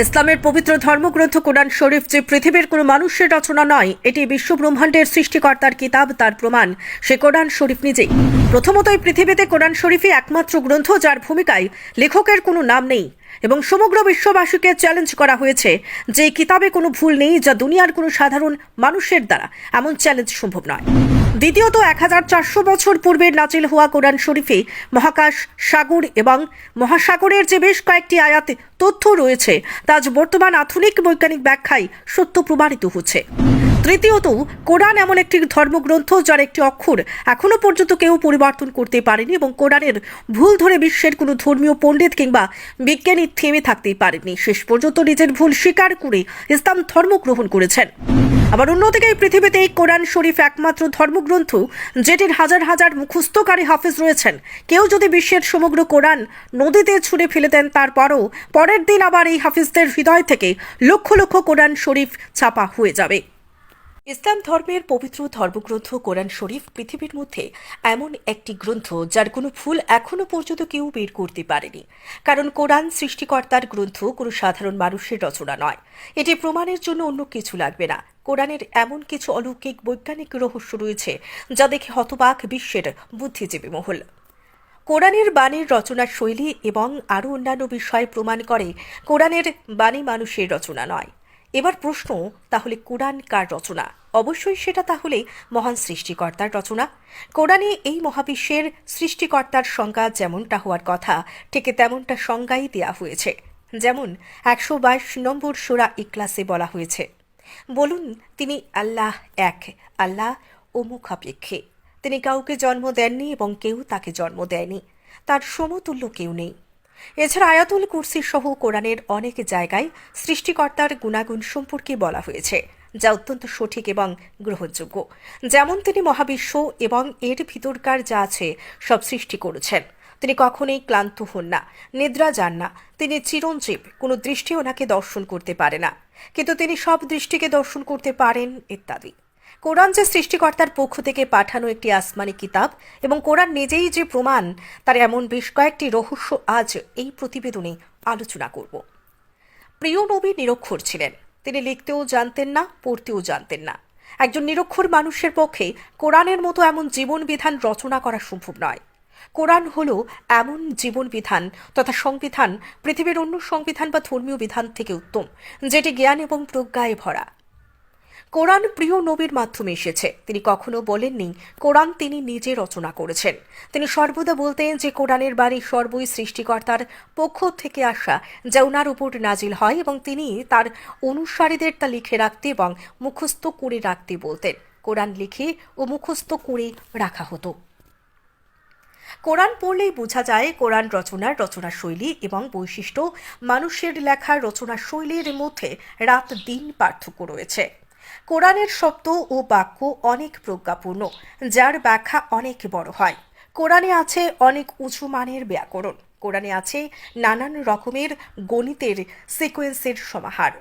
ইসলামের পবিত্র ধর্মগ্রন্থ কোরআন শরীফ যে পৃথিবীর কোনো মানুষের রচনা নয়, এটি বিশ্ব ব্রহ্মাণ্ডের সৃষ্টিকর্তার কিতাব। তার প্রমাণ সে কোরআন শরীফ নিজেই। প্রথমতই পৃথিবীতে কোরআন শরীফই একমাত্র গ্রন্থ যার ভূমিকায় লেখকের কোনো নাম নেই এবং সমগ্র বিশ্ববাসীকে চ্যালেঞ্জ করা হয়েছে যে এই কিতাবে কোনো ভুল নেই, যা দুনিয়ার কোনো সাধারণ মানুষের দ্বারা এমন চ্যালেঞ্জ সম্ভব নয়। দ্বিতীয়ত 1400 বছর পূর্বের নাজিল হওয়া কোরআন শরীফে মহাকাশ, সাগর এবং মহাসাগরের যে বেশ কয়েকটি আয়াতে তথ্য রয়েছে তা আজ বর্তমান আধুনিক বৈজ্ঞানিক ব্যাখ্যায় সত্য প্রমাণিত হচ্ছে। তৃতীয়ত, কোরআন এমন একটি ধর্মগ্রন্থ যার একটি অক্ষর এখনো পর্যন্ত কেউ পরিবর্তন করতে পারেনি এবং কোরআনের ভুল ধরে বিশ্বের কোনো ধর্মীয় পণ্ডিত কিংবা বিজ্ঞানী থেমে থাকতেই পারেনি। শেষ পর্যন্ত নিজের ভুল স্বীকার করে ইসলাম ধর্ম গ্রহণ করেছেন। আবার অন্যদিকে এই পৃথিবীতে এই কোরআন শরীফ একমাত্র ধর্মগ্রন্থ যেটির হাজার হাজার মুখস্থকারী হাফেজ রয়েছেন। কেউ যদি বিশ্বের সমগ্র কোরআন নদীতে ছুঁড়ে ফেলে দেন, তারপরও পরের দিন আবার এই হাফিজদের হৃদয় থেকে লক্ষ লক্ষ কোরআন শরীফ ছাপা হয়ে যাবে। ইসলাম ধর্মের পবিত্র ধর্মগ্রন্থ কোরআন শরীফ পৃথিবীর মধ্যে এমন একটি গ্রন্থ যার কোনো ভুল এখনো পর্যন্ত কেউ বের করতে পারেনি। কারণ কোরআন সৃষ্টিকর্তার গ্রন্থ, কোনো সাধারণ মানুষের রচনা নয়। এটি প্রমাণের জন্য অন্য কিছু লাগবে না। কোরআনের এমন কিছু অলৌকিক বৈজ্ঞানিক রহস্য রয়েছে যা দেখে হতবাক বিশ্বের বুদ্ধিজীবী মহল। কোরআনের বাণীর রচনার শৈলী এবং আরও অন্যান্য বিষয় প্রমাণ করে কোরআনের বাণী মানুষের রচনা নয়। এবার প্রশ্ন, তাহলে কোরআন কার রচনা? অবশ্যই সেটা তাহলে মহান সৃষ্টিকর্তার রচনা। কোরআনে এই মহাবিশ্বের সৃষ্টিকর্তার সংজ্ঞা যেমনটা হওয়ার কথা ঠিক তেমনটা সংজ্ঞাই দেওয়া হয়েছে। যেমন 122 নম্বর সূরা ইখলাসে বলা হয়েছে, বলুন তিনি আল্লাহ এক, আল্লাহ অমুখাপেক্ষে। তিনি কাউকে জন্ম দেননি এবং কেউ তাকে জন্ম দেয়নি, তার সমতুল্য কেউ নেই। এছাড়া আয়াতুল কুরসি সহ কোরআনের অনেক জায়গায় সৃষ্টিকর্তার গুণাগুণ সম্পর্কে বলা হয়েছে, যা অত্যন্ত সঠিক এবং গ্রহণযোগ্য। যেমন তিনি মহাবিশ্ব এবং এর ভিতরকার যা আছে সব সৃষ্টি করেছেন। তিনি কখনোই ক্লান্ত হন না, নিদ্রা যান না। তিনি চিরঞ্জীব, কোনো দৃষ্টি ওনাকে দর্শন করতে পারে না, কিন্তু তিনি সব দৃষ্টিকে দর্শন করতে পারেন ইত্যাদি। কোরআন যে সৃষ্টিকর্তার পক্ষ থেকে পাঠানো একটি আসমানি কিতাব এবং কোরআন নিজেই যে প্রমাণ, তার এমন বেশ কয়েকটি রহস্য আজ এই প্রতিবেদনে আলোচনা করব। প্রিয় নবী নিরক্ষর ছিলেন। তিনি লিখতেও জানতেন না, পড়তেও জানতেন না। একজন নিরক্ষর মানুষের পক্ষে কোরআনের মতো এমন জীবন বিধান রচনা করা সম্ভব নয়। কোরআন হলো এমন জীবন বিধান তথা সংবিধান, পৃথিবীর অন্য সংবিধান বা ধর্মীয় বিধান থেকে উত্তম, যেটি জ্ঞান এবং প্রজ্ঞায় ভরা। কোরআন প্রিয় নবীর মাধ্যমে এসেছে। তিনি কখনো বলেননি কোরআন তিনি নিজে রচনা করেছেন। তিনি সর্বদা বলতেন যে কোরআনের বাণী সর্বই সৃষ্টিকর্তার পক্ষ থেকে আসা, যা ওনার উপর নাজিল হয় এবং তিনি তার অনুসারীদের তা লিখে রাখতে এবং মুখস্থ করে রাখতে বলতেন। কোরআন লিখে ও মুখস্থ করে রাখা হতো। কোরআন পড়লেই বোঝা যায় কোরআন রচনা শৈলী এবং বৈশিষ্ট্য। মানুষের লেখার রচনা শৈলীর মধ্যে রাত দিন পার্থক্য রয়েছে। কোরআনের শব্দ ও বাক্য অনেক প্রজ্ঞাপূর্ণ, যার ব্যাখ্যা অনেক বড় হয়। কোরআনে আছে অনেক উঁচু মানের ব্যাকরণ। কোরআনে আছে নানান রকমের গণিতের সিকোয়েন্সের সমাহার।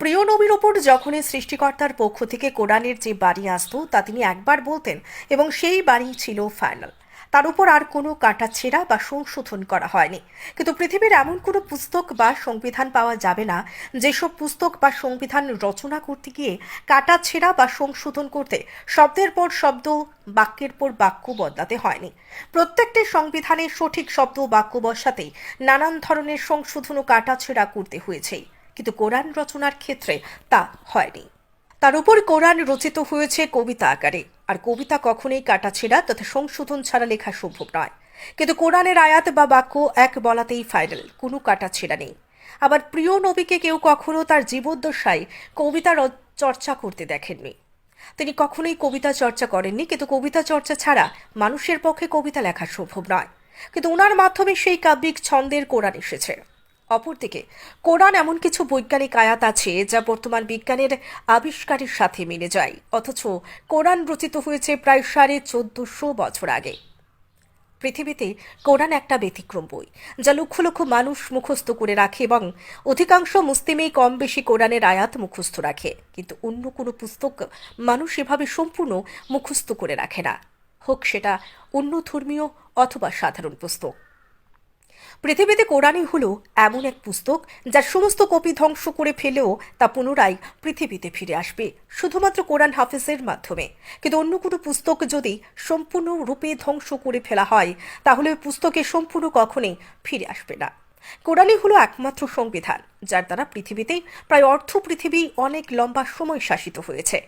প্রিয় নবীর ওপর যখনই সৃষ্টিকর্তার পক্ষ থেকে কোরআনের যে বাণী আসতো তা তিনি একবার বলতেন এবং সেই বাণী ছিল ফাইনাল। তার উপর আর কোনো কাটাছেঁড়া বা সংশোধন করা হয়নি। কিন্তু পৃথিবীর এমন কোনো পুস্তক বা সংবিধান পাওয়া যাবে না যেসব পুস্তক বা সংবিধান রচনা করতে গিয়ে কাটাছেঁড়া বা সংশোধন করতে শব্দের পর শব্দ, বাক্যের পর বাক্য বদলাতে হয়নি। প্রত্যেকটি সংবিধানে সঠিক শব্দ বাক্য বসাতে নানান ধরনের সংশোধন ও কাটাছেঁড়া করতে হয়েছেই, কিন্তু কোরআন রচনার ক্ষেত্রে তা হয়নি। তার উপর কোরআন রচিত হয়েছে কবিতা আকারে, আর কবিতা কখনোই কাটাছেঁড়া তথা সংশোধন ছাড়া লেখা সম্ভব নয়। কিন্তু কোরআনের আয়াত বা বাক্য এক বলাতেই ফাইনাল, কোনো কাটাছেঁড়া নেই। আবার প্রিয় নবীকে কেউ কখনো তার জীবদ্দশায় কবিতা চর্চা করতে দেখেননি। তিনি কখনোই কবিতা চর্চা করেননি, কিন্তু কবিতা চর্চা ছাড়া মানুষের পক্ষে কবিতা লেখা সম্ভব নয়। কিন্তু ওনার মাধ্যমে সেই কাব্যিক ছন্দের কোরআন এসেছে। অপরদিকে কোরআন এমন কিছু বৈজ্ঞানিক আয়াত আছে যা বর্তমান বিজ্ঞানের আবিষ্কারের সাথে মিলে যায়, অথচ কোরআন রচিত হয়েছে প্রায় 1450 বছর আগে। পৃথিবীতে কোরআন একটা ব্যতিক্রম বই, যা লক্ষ লক্ষ মানুষ মুখস্থ করে রাখে এবং অধিকাংশ মুসলিমই কম বেশি কোরআনের আয়াত মুখস্থ রাখে। কিন্তু অন্য কোনো পুস্তক মানুষ এভাবে সম্পূর্ণ মুখস্থ করে রাখে না, হোক সেটা অন্য ধর্মীয় অথবা সাধারণ পুস্তক। পৃথিবীতে কোরআনই হলো এমন এক পুস্তক যার সমস্ত কপি ধ্বংস করে ফেলেও তা পুনরায় পৃথিবীতে ফিরে আসবে শুধুমাত্র কোরআন হাফেজের মাধ্যমে। কিন্তু অন্য কোনো পুস্তক যদি সম্পূর্ণ রূপে ধ্বংস করে ফেলা হয় তাহলে ওই পুস্তকে সম্পূর্ণ কখনোই ফিরে আসবে না। কোরআনই হলো একমাত্র সংবিধান যার দ্বারা পৃথিবীতে প্রায় অর্ধ পৃথিবী অনেক লম্বা সময় শাসিত হয়েছে।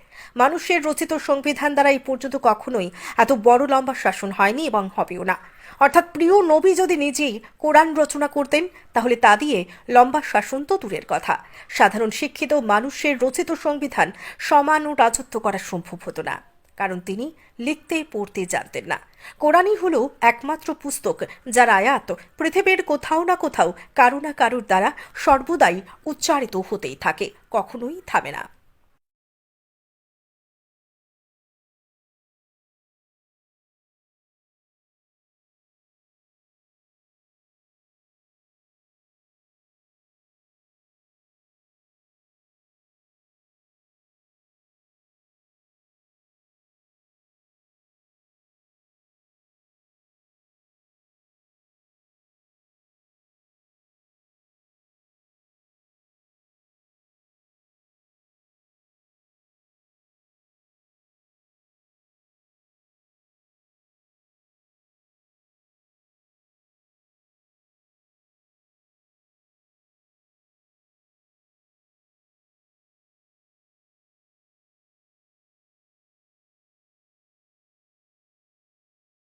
মানুষের রচিত সংবিধান দ্বারা এই পর্যন্ত কখনোই এত বড় লম্বা শাসন হয়নি এবং হবেও না। অর্থাৎ প্রিয় নবী যদি নিজেই কোরআন রচনা করতেন তাহলে তা দিয়ে লম্বা শাসন তো দূরের কথা, সাধারণ শিক্ষিত মানুষের রচিত সংবিধান সমান ও রাজত্ব করা সম্ভব হতো না, কারণ তিনি লিখতে পড়তে জানতেন না। কোরআনই হলো একমাত্র পুস্তক যার আয়াত পৃথিবীর কোথাও না কোথাও কারো না কারোর দ্বারা সর্বদাই উচ্চারিত হতেই থাকে, কখনোই থামে না।